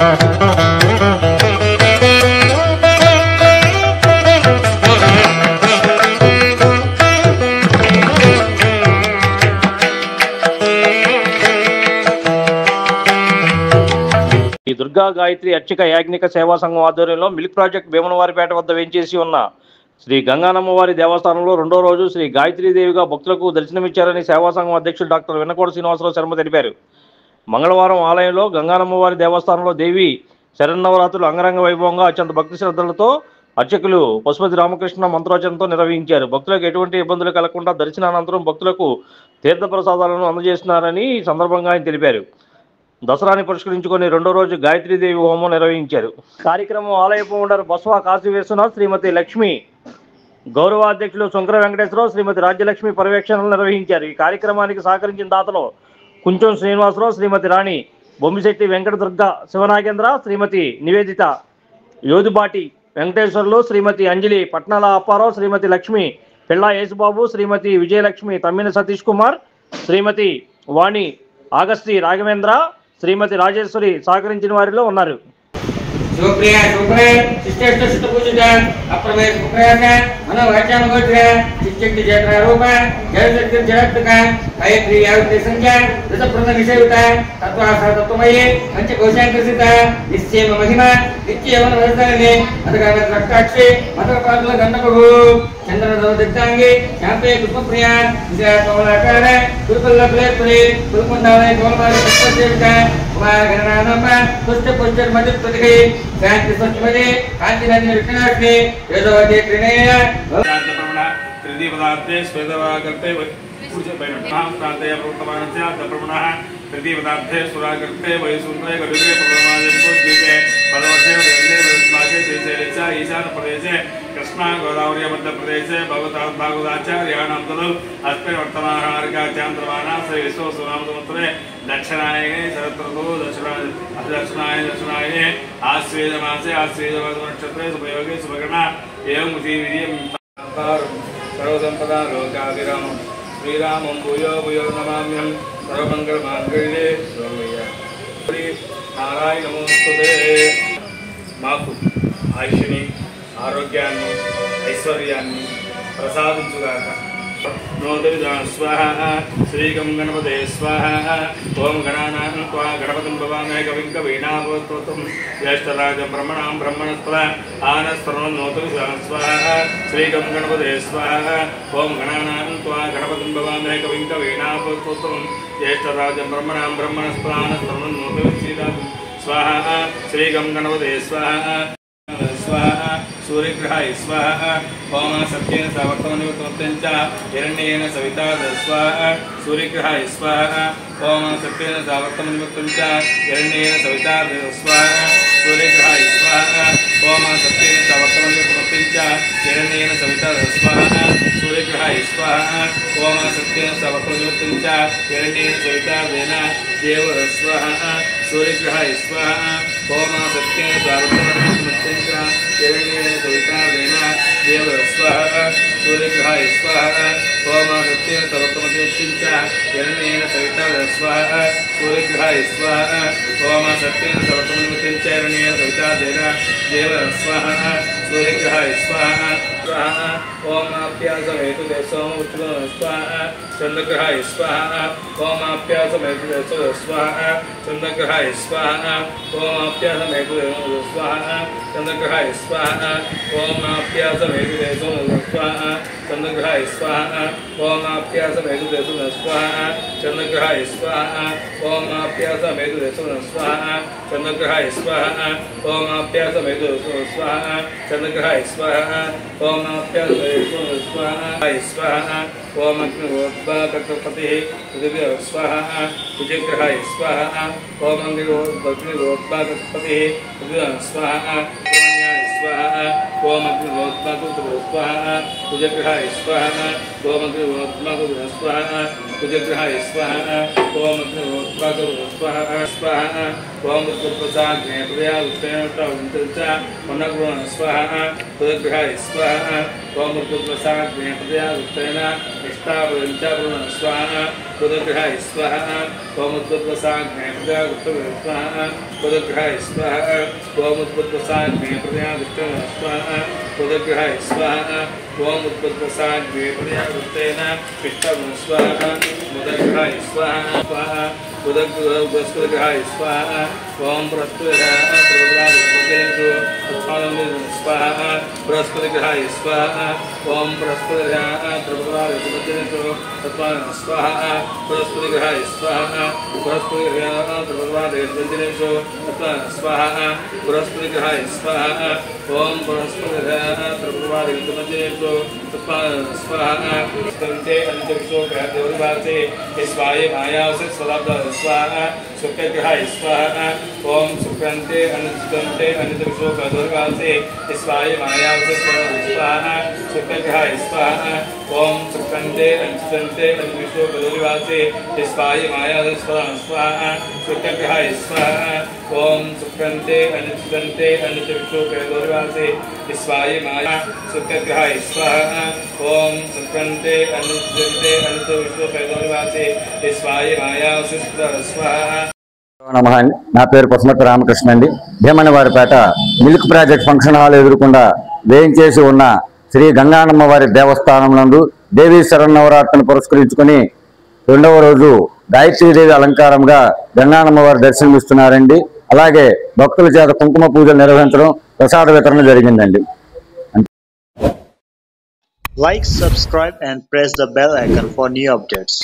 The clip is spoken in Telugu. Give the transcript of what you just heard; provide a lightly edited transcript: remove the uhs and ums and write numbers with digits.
ఈ దుర్గా గాయత్రి అర్చక యాజ్ఞిక సేవా సంఘం ఆధ్వర్యంలో మిల్క్ ప్రాజెక్ట్ భీమనవారిపేట వద్ద వేంచేసి ఉన్న శ్రీ గంగానమ్మవారి దేవస్థానంలో రెండో రోజు శ్రీ గాయత్రీదేవిగా భక్తులకు దర్శనమిచ్చారని సేవా సంఘం అధ్యక్షుడు డాక్టర్ వెన్నకోట శ్రీనివాసరావు శర్మ తెలిపారు. మంగళవారం ఆలయంలో గంగానమ్మవారి దేవస్థానంలో దేవి శరన్నవరాత్రులు అంగరంగ వైభవంగా అత్యంత భక్తి శ్రద్ధలతో అర్చకులు పశుపతి రామకృష్ణ మంత్రోచ్చరణతో నిర్వహించారు. భక్తులకు ఎటువంటి ఇబ్బందులు కలగకుండా దర్శనానంతరం భక్తులకు తీర్థప్రసాదాలను అందజేస్తున్నారని ఈ సందర్భంగా ఆయన తెలిపారు. దసరాని పురస్కరించుకొని రెండో రోజు గాయత్రీదేవి హోమం నిర్వహించారు. కార్యక్రమం ఆలయ ఫౌండర్ బస్వా కాశీ విశ్వనాథ్, శ్రీమతి లక్ష్మి, గౌరవ అధ్యక్షులు శంకర వెంకటేశ్వరరావు, శ్రీమతి రాజ్యలక్ష్మి పర్యవేక్షణలు నిర్వహించారు. ఈ కార్యక్రమానికి సహకరించిన దాతలు కుంచం శ్రీనివాసరావు, శ్రీమతి రాణి బొమ్మిశెట్టి వెంకట దుర్గ శివనాగేంద్ర, శ్రీమతి నివేదిత యోధుబాటి వెంకటేశ్వర్లు, శ్రీమతి అంజలి పట్నాల అప్పారావు, శ్రీమతి లక్ష్మి పిళ్ళ యేసుబాబు, శ్రీమతి విజయలక్ష్మి తమ్మిన సతీష్ కుమార్, శ్రీమతి వాణి ఆగస్తి రాఘవేంద్ర, శ్రీమతి రాజేశ్వరి సహకరించిన వారిలో ఉన్నారు. శివప్రియ శివప్రియ శిష్టేష్ట శుద్ధపూజిత అప్రమేయ శుభప్రయాక మనోవాచానుగోచర శిష్యక్తి జయత్ర రూప జయశక్తి జయత్క గాయత్రి యావత్రి సంఖ్య దశప్రద నిషేవిత తత్వాస తత్వమయే పంచకోశాంకృసిత నిశ్చయమ మహిమ నిత్యవన వరదాని అదగాన రక్తాక్షి మతపాదుల గంధపు చంద్రనవ దిత్తాంగి శాంతే పుష్పప్రియ విజయకమలాకార కురుపల్ల ప్లేపురి కురుకుండాలయ గోల్మారి పుష్పసేవిత గణనానమ్మ పుష్ట పుష్ట మధ్య ప్రతికి శాంతి స్వచ్ఛమది కాంతి నది విష్ణాక్షి వేదవతి త్రినేయ త్రిదీ పదార్థే శ్వేతవాగర్తే ప్రాంతయ ప్రవర్తమానస్య దప్రమణః త్రిదీ పదార్థే సురాగర్తే వయసుంద్రే గరుడే ప్రమాదం ద్వీపే పదవర్షే వృందే వృత్మాకే శ్రీశైలస్య ఈశాన ప్రదేశే కృష్ణా గోదావరి మధ్య ప్రదేశే భగవతాచార్యాణం తదు అస్మిన్ వర్తమానార్గాచాంద్రమానా శ్రీ విశ్వసునామసముద్రే దక్షిణాయనే శరతృతు దక్షిణాయనే ఆశ్వేజమాసే ఆశ్వేజమాస నక్షత్రే శుభయోగే శుభగణ ఏం విధియం సర్వసంపదా లోకాభిరామం శ్రీరామం భూయో భూయో నమామ్యం సర్వమంగళమాంగళ్యే నారాయణమోస్తుతే. మాకు ఆయుష్ని ఆరోగ్యాన్ని ఐశ్వర్యాన్ని ప్రసాదించుగాక. స్వాహ శ్రీగం గణపతే స్వాహ. ఓం గణానాం త్వా గణపతిం భవామహే కవిం కవీనామోస్తోత్రం జ్యేష్ఠరాజం బ్రహ్మణాం బ్రహ్మణస్పద ఆనస్వరం నోతు స్వాహ. శ్రీగం గణపతే స్వాహ. ఓం గణానాం త్వా గణపతిం భవామహే కవిం కవీనామోస్తోత్రం జ్యేష్ఠరాజం బ్రహ్మణాం బ్రహ్మణస్పద ఆనస్వరం నోతు స్వాహ. శ్రీగం గణపతే స్వాహ. స్వాహ. सूर्यग्रहाय स्वाहा. ओम सत्येन सावर्तमनिवर्तमत्यं च हिरण्येन सविता स्वाहा. सूर्यग्रहाय स्वाहा. ओम सत्येन सावर्तमनिवर्तमं च हिरण्येन सविता स्वाहा. सूर्यग्रहाय स्वाहा. ओम सत्येन सावर्तमनिवर्तमं च हिरण्येन सविता स्वाहा. सूर्यग्रहाय स्वाहा. ओम सत्येन सावर्तमनिवर्तमं च हिरण्येन सविता देव स्वाहा. सूर्यग्रहाय स्वाहा. ओम सत्येन सावर्तमनिवर्तमं च हिरण्येन सविता देव स्वाहा. सूर्यग्रहाय स्वाहा. ओम सत्येन सावर्तमनिवर्तमं च हिरण्येन सविता स्वाहा. सूर्यग्रहाय स्वाहा. ओम सत्येन सावर्तमनिवर्तमं च हिरण्येन सविता देव स्वाहा. सूर्यग्रहाय स्वाहा. स्वाहा. ओम आप्यासमेतु देशोम उत्तम स्वाहा. चंद्रग्रहाय स्वाहा. ओम आप्यासमेतु देशो स्वाहा. चंद्रग्रहाय स्वाहा. ओम आप्यासमेतु स्वाहा. चंद्रग्रहाय स्वाहा. ओम आप्यासमेतु देशो स्वाहा. चंद्रग्रहाय स्वाहा. ओम आप्यासमेतु देशो स्वाहा. चंद्रग्रहाय स्वाहा. ओम आप्यासमेतु देशो स्वाहा. चंद्रग्रहाय स्वाहा. ओम आप्यासमेतु स्वाहा. चंद्रग्रहाय स्वाहा. ओम आप्यासमेतु स्वाहा. स्वाहा. ओम अग्निहोत्रपतिः पृथिवी स्वाहा. कुजग्रहाय स्वाहा. ओम अग्निहोत्रपतिः पृथिवी स्वाहा. स्वाहा. ओम अग्निहोत्रपतिः स्वाहा. कुजग्रहाय स्वाहा. ओम अग्निहोत्रपतिः स्वाहा. कुजग्रहाय स्वाहा. ओम अग्निहोत्रपतिः स्वाहा. स्वाहा. ओम उत्तरप्रसाद प्रया उत्तरप्रसाद स्वाहा. कुजग्रहाय स्वाहा. ओम ऋतुप्रसाद प्रजा उत्तरेण इष्टावृंचावृण स्वाहा पुदग्रहाय स्वाहा ओम ऋतुप्रसाद प्रजा उत्तरेण स्वाहा पुदग्रहाय स्वाहा ओम ऋतुप्रसाद प्रजा उत्तरेण स्वाहा पुदग्रहाय स्वाहा ओम ऋतुप्रसाद प्रजा उत्तरेण इष्टावृण स्वाहा पुदग्रहाय स्वाहा स्वाहा पुदग्रहाय स्वाहा ओम बृहस्पतिग्रहाय स्वाहा बृहस्पतिग्रहाय स्वाहा ओम बृहस्पतिग्रहाय स्वाहा बृहस्पतिग्रहाय स्वाहा स्वाहा बृहस्पतिग्रहाय स्वाहा ओम बृहस्पतिग्रहाय स्वाहा स्कंदे अंतरिक्षो ग्रहदेववासे स्वाय मायावसे स्वलाभ स्वाहा शुक्रग्रहाय स्वाहा ओम शुक्रंते अंतरिक्षो ग्रहदेववासे स्वाय मायावसे स्वाहा शुक्रग्रहाय स्वाहा ओम शुक्रंते अंतरिक्षो ग्रहदेववासे स्वाय मायावसे स्वाहा शुक्रग्रहाय स्वाहा ओम शुक्रंते अंतरिक्षो ग्रहदेववासे स्वाय माया शुक्रग्रहाय स्वाहा ओम शुक्रंते अंतरिक्षो ग्रहदेववासे स्वाय मायावसे स्वाहा నమః అండి. నా పేరు పసుమతి రామకృష్ణ అండి. భీమనవారిపేట మిల్క్ ప్రాజెక్ట్ ఫంక్షన్ హాల్ ఎదురుకుండా వేయించేసి ఉన్న శ్రీ గంగానమ్మ వారి దేవస్థానం నందు దేవీ శరన్నవరాత్రిని పురస్కరించుకుని రెండవ రోజు గాయత్రీదేవి అలంకారంగా గంగానమ్మ వారి దర్శనమిస్తున్నారండి. అలాగే భక్తుల చేత కుంకుమ పూజలు నిర్వహించడం, ప్రసాద వితరణ జరిగిందండి. Like, subscribe and press the bell icon for new updates.